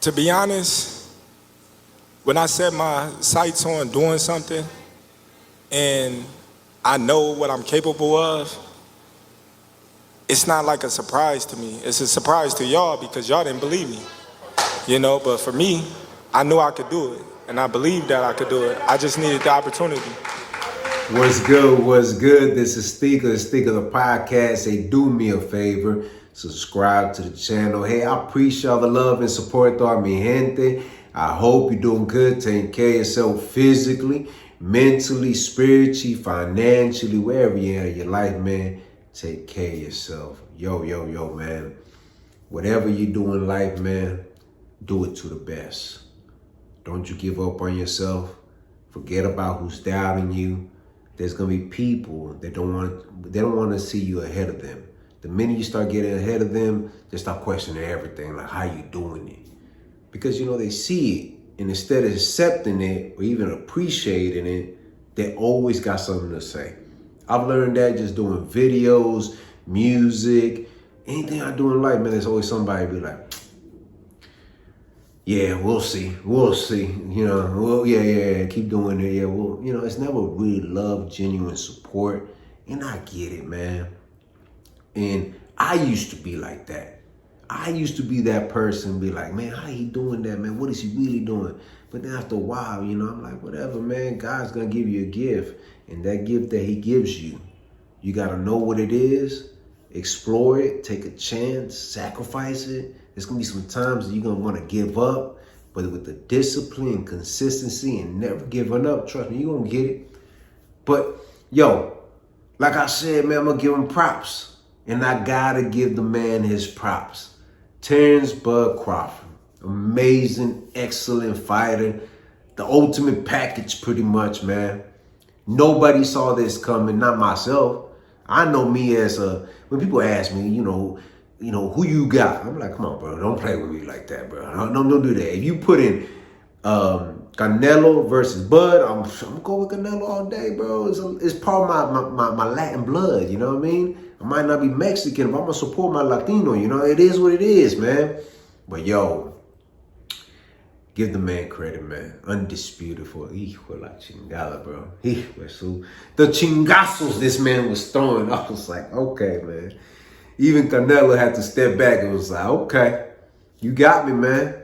To be honest, when I set my sights on doing something and I know what I'm capable of, it's not like a surprise to me. It's a surprise to y'all because y'all didn't believe me, but for me, I knew I could do it and I believed that I could do it. I just needed the opportunity. What's good? What's good? This is Stika the podcast. Hey, do me a favor. Subscribe to the channel. Hey, I appreciate all the love and support, toda mi gente. I hope you're doing good, taking care of yourself physically, mentally, spiritually, financially, wherever you're in your life, man. Take care of yourself. Yo, man. Whatever you do in life, man, do it to the best. Don't you give up on yourself. Forget about who's doubting you. There's gonna be people that don't want to see you ahead of them. The minute you start getting ahead of them, they start questioning everything, like how you doing it. Because they see it, and instead of accepting it or even appreciating it, they always got something to say. I've learned that just doing videos, music, anything I do in life, man, there's always somebody be like, yeah, we'll see. Yeah, keep doing it. Yeah, it's never really love, genuine support. And I get it, man. And I used to be like that. I used to be that person, be like, man, how he doing that, man? What is he really doing? But then after a while, I'm like, whatever, man. God's going to give you a gift. And that gift that he gives you, you got to know what it is, explore it, take a chance, sacrifice it. There's going to be some times that you're going to want to give up, but with the discipline and consistency and never giving up, trust me, you're going to get it. But, like I said, man, I'm going to give him props. And I got to give the man his props. Terence Crawford, amazing, excellent fighter. The ultimate package pretty much, man. Nobody saw this coming, not myself. I know me as when people ask me, who you got? I'm like, come on, bro. Don't play with me like that, bro. Don't do that. If you put in Canelo versus Bud, I'm gonna go with Canelo all day, bro. It's part of my Latin blood, you know what I mean? I might not be Mexican, but I'm gonna support my Latino, it is what it is, man. But give the man credit, man. Undisputed for hijo la chingada, bro. The chingazos this man was throwing, I was like, okay, man. Even Canelo had to step back and was like, okay, you got me, man.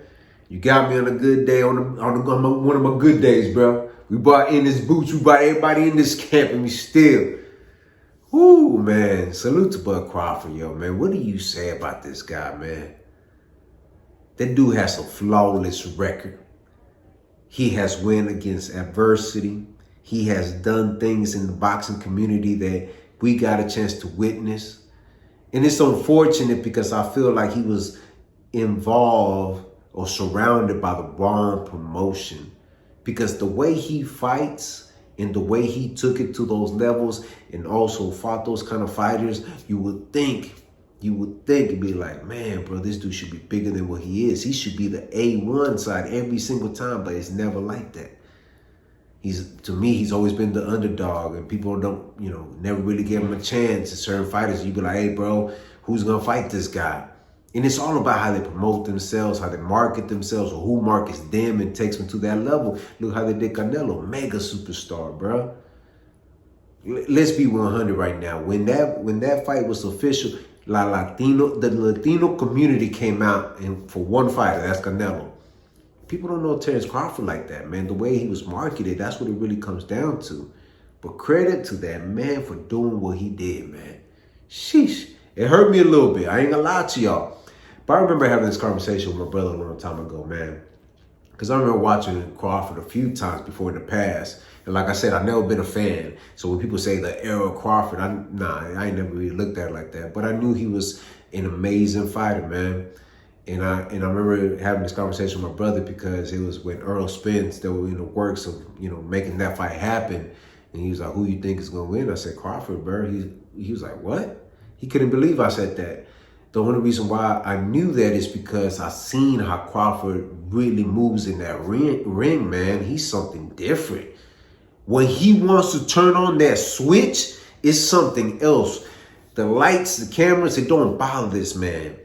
You got me on a good day, on one of my good days, bro. We brought in this boots, we brought everybody in this camp, and we still. Whoo, man. Salute to Bud Crawford, man. What do you say about this guy, man? That dude has a flawless record. He has won against adversity. He has done things in the boxing community that we got a chance to witness. And it's unfortunate because I feel like he was involved or surrounded by the wrong promotion. Because the way he fights and the way he took it to those levels and also fought those kind of fighters, you would think it'd be like, man, bro, this dude should be bigger than what he is. He should be the A1 side every single time, but it's never like that. To me, he's always been the underdog, and people don't, never really give him a chance. And certain fighters, you be like, hey, bro, who's gonna fight this guy? And it's all about how they promote themselves, how they market themselves, or who markets them and takes them to that level. Look how they did Canelo, mega superstar, bro. Let's be 100 right now. When that fight was official, the Latino community came out and for one fighter, that's Canelo. People don't know Terence Crawford like that, man. The way he was marketed, that's what it really comes down to. But credit to that man for doing what he did, man. Sheesh. It hurt me a little bit. I ain't gonna lie to y'all. But I remember having this conversation with my brother a long time ago, man. Because I remember watching Crawford a few times before in the past. And like I said, I've never been a fan. So when people say the era of Crawford, I ain't never really looked at it like that. But I knew he was an amazing fighter, man. And I remember having this conversation with my brother because it was when Earl Spence, still were in the works of, making that fight happen. And he was like, who you think is going to win? I said, Crawford, bro. He was like, what? He couldn't believe I said that. The only reason why I knew that is because I seen how Crawford really moves in that ring, man. He's something different. When he wants to turn on that switch, it's something else. The lights, the cameras, it don't bother this man.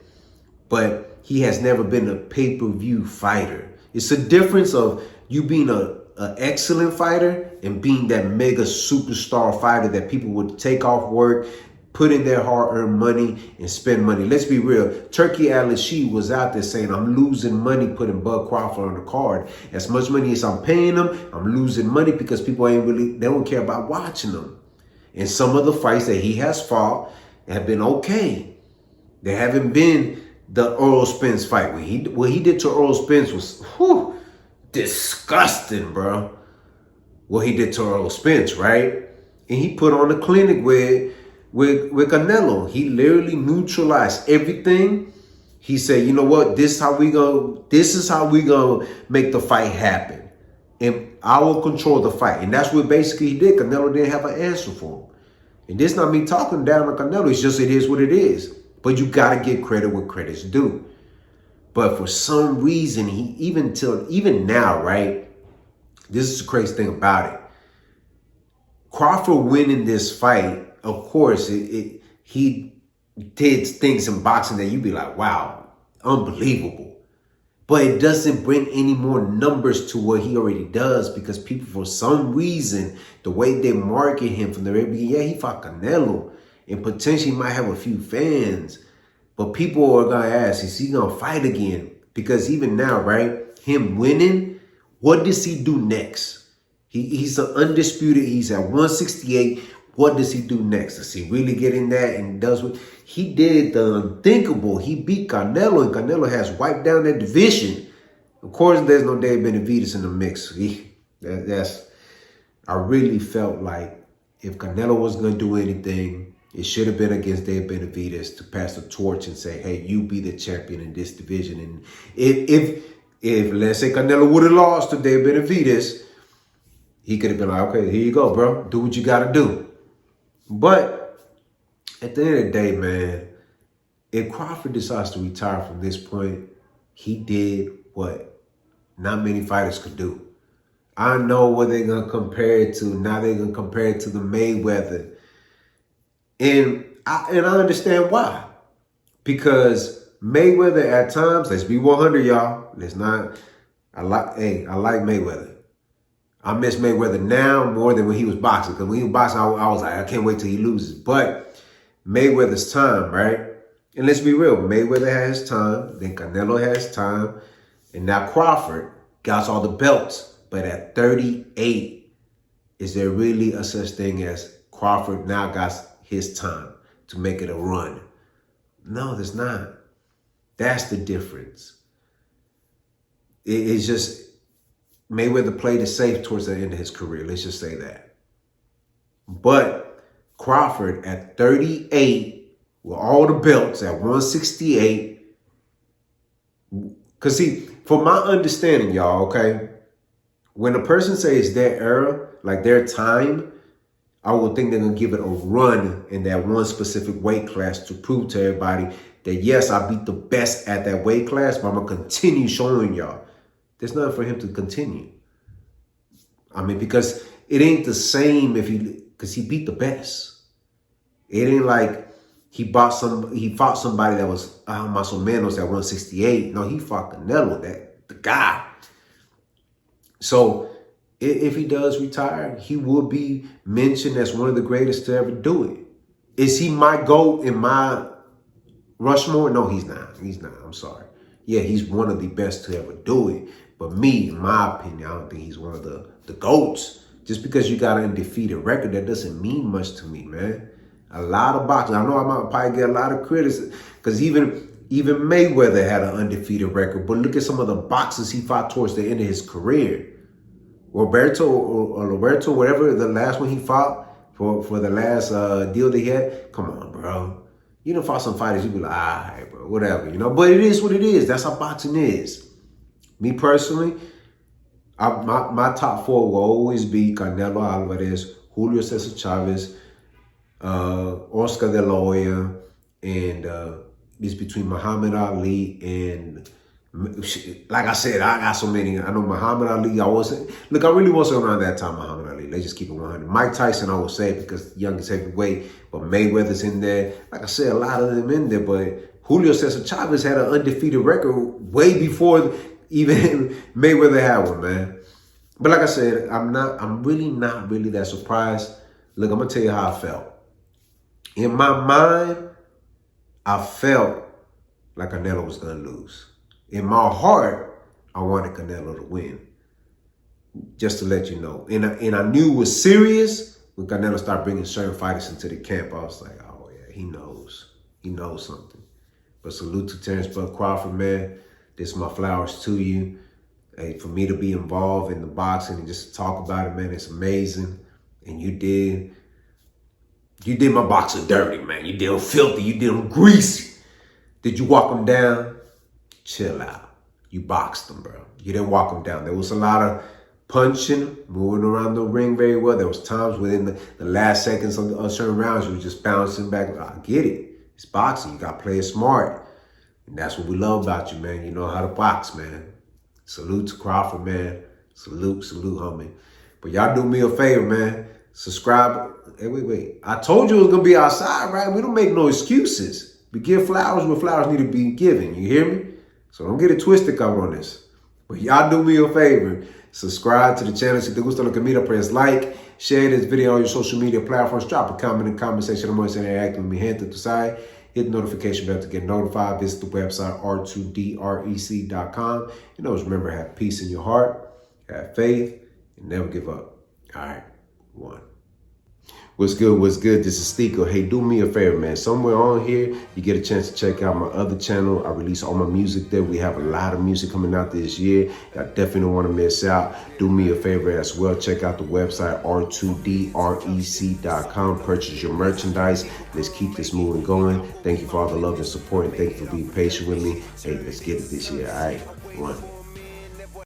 But he has never been a pay-per-view fighter. It's a difference of you being an excellent fighter and being that mega superstar fighter that people would take off work, put in their hard-earned money, and spend money. Let's be real. Turkey Al-Rashid was out there saying, I'm losing money putting Bud Crawford on the card. As much money as I'm paying them, I'm losing money because people they don't care about watching them. And some of the fights that he has fought have been okay. They haven't been the Earl Spence fight. What he did to Earl Spence was disgusting, bro. What he did to Earl Spence, right? And he put on a clinic with Canelo. He literally neutralized everything. He said, you know what? This is how we gonna make the fight happen. And I will control the fight. And that's what basically he did. Canelo didn't have an answer for him. And this not me talking down on Canelo. It's just it is what it is. But you gotta give credit where credit's due. But for some reason, even now, right? This is the crazy thing about it. Crawford winning this fight, of course, he did things in boxing that you'd be like, wow, unbelievable. But it doesn't bring any more numbers to what he already does because people, for some reason, the way they market him from the very beginning, yeah, he fought Canelo and potentially might have a few fans. But people are going to ask, is he going to fight again? Because even now, right, him winning, what does he do next? He's an undisputed, he's at 168. What does he do next? Does he really get in that and does what? He did the unthinkable. He beat Canelo, and Canelo has wiped down that division. Of course, there's no Dave Benavidez in the mix. I really felt like if Canelo was going to do anything, it should have been against Dave Benavidez to pass the torch and say, hey, you be the champion in this division. And if let's say Canelo would have lost to Dave Benavidez, he could have been like, okay, here you go, bro. Do what you got to do. But at the end of the day, man, if Crawford decides to retire from this point, he did what not many fighters could do. I know what they're going to compare it to. Now they're going to compare it to the Mayweather. And I understand why. Because Mayweather at times, let's be 100, y'all. I like Mayweather. I miss Mayweather now more than when he was boxing. Because when he was boxing, I was like, I can't wait till he loses. But Mayweather's time, right? And let's be real. Mayweather has his time. Then Canelo has time. And now Crawford got all the belts. But at 38, is there really a such thing as Crawford now got his time to make it a run? No, there's not. That's the difference. It's just Mayweather played it safe towards the end of his career. Let's just say that. But Crawford at 38 with all the belts at 168. Because see, from my understanding, y'all, okay, when a person says their era, like their time, I would think they're going to give it a run in that one specific weight class to prove to everybody that, yes, I beat the best at that weight class, but I'm going to continue showing y'all. There's nothing for him to continue. I mean, because it ain't the same because he beat the best. It ain't like he fought somebody that was más o menos at 168. No, he fought Canelo, the guy. So if he does retire, he will be mentioned as one of the greatest to ever do it. Is he my GOAT in my Rushmore? No, he's not. He's not. I'm sorry. Yeah, he's one of the best to ever do it. But me, in my opinion, I don't think he's one of the GOATs. Just because you got an undefeated record, that doesn't mean much to me, man. A lot of boxers, I know I might probably get a lot of criticism, because even Mayweather had an undefeated record. But look at some of the boxers he fought towards the end of his career. Roberto, whatever the last one he fought for the last deal that he had. Come on, bro. You done fought some fighters, you be like, all right, bro, whatever, you know. But it is what it is. That's how boxing is. Me personally, my top four will always be Canelo Alvarez, Julio Cesar Chavez, Oscar De La Hoya, and it's between Muhammad Ali and, like I said, I got so many. I know Muhammad Ali, I really wasn't around that time, Muhammad Ali. Let's just keep it 100. Mike Tyson, I would say, because youngest heavyweight, but Mayweather's in there. Like I said, a lot of them in there, but Julio Cesar Chavez had an undefeated record way before even Mayweather had one, man. But like I said, I'm really not that surprised. Look, I'm gonna tell you how I felt. In my mind, I felt like Canelo was gonna lose. In my heart, I wanted Canelo to win. Just to let you know. And I knew it was serious when Canelo started bringing certain fighters into the camp. I was like, oh yeah, he knows. He knows something. But salute to Terence Crawford, man. This is my flowers to you. Hey, for me to be involved in the boxing and just to talk about it, man, it's amazing. And you did my boxer dirty, man. You did him filthy. You did him greasy. Did you walk him down? Chill out. You boxed him, bro. You didn't walk him down. There was a lot of punching, moving around the ring very well. There was times within the last seconds of certain rounds, you were just bouncing back. I get it. It's boxing. You got to play it smart. And that's what we love about you, man. You know how to box, man. Salute to Crawford, man. Salute, homie. But y'all do me a favor, man. Subscribe. Hey, wait. I told you it was going to be outside, right? We don't make no excuses. We give flowers where flowers need to be given. You hear me? So don't get it twisted on this. But y'all do me a favor. Subscribe to the channel. Si te gusta lo que mira, press like. Share this video on your social media platforms. Drop a comment in the comment section. I'm always interacting with mi gente, tu sabes. Hit the notification bell to get notified. Visit the website, r2drec.com. And always remember, have peace in your heart, have faith, and never give up. All right, one. What's good? This is Stico. Hey, do me a favor, man. Somewhere on here, you get a chance to check out my other channel. I release all my music there. We have a lot of music coming out this year. I definitely don't want to miss out. Do me a favor as well. Check out the website, r2drec.com. Purchase your merchandise. Let's keep this moving going. Thank you for all the love and support, and thank you for being patient with me. Hey, let's get it this year. All right, one.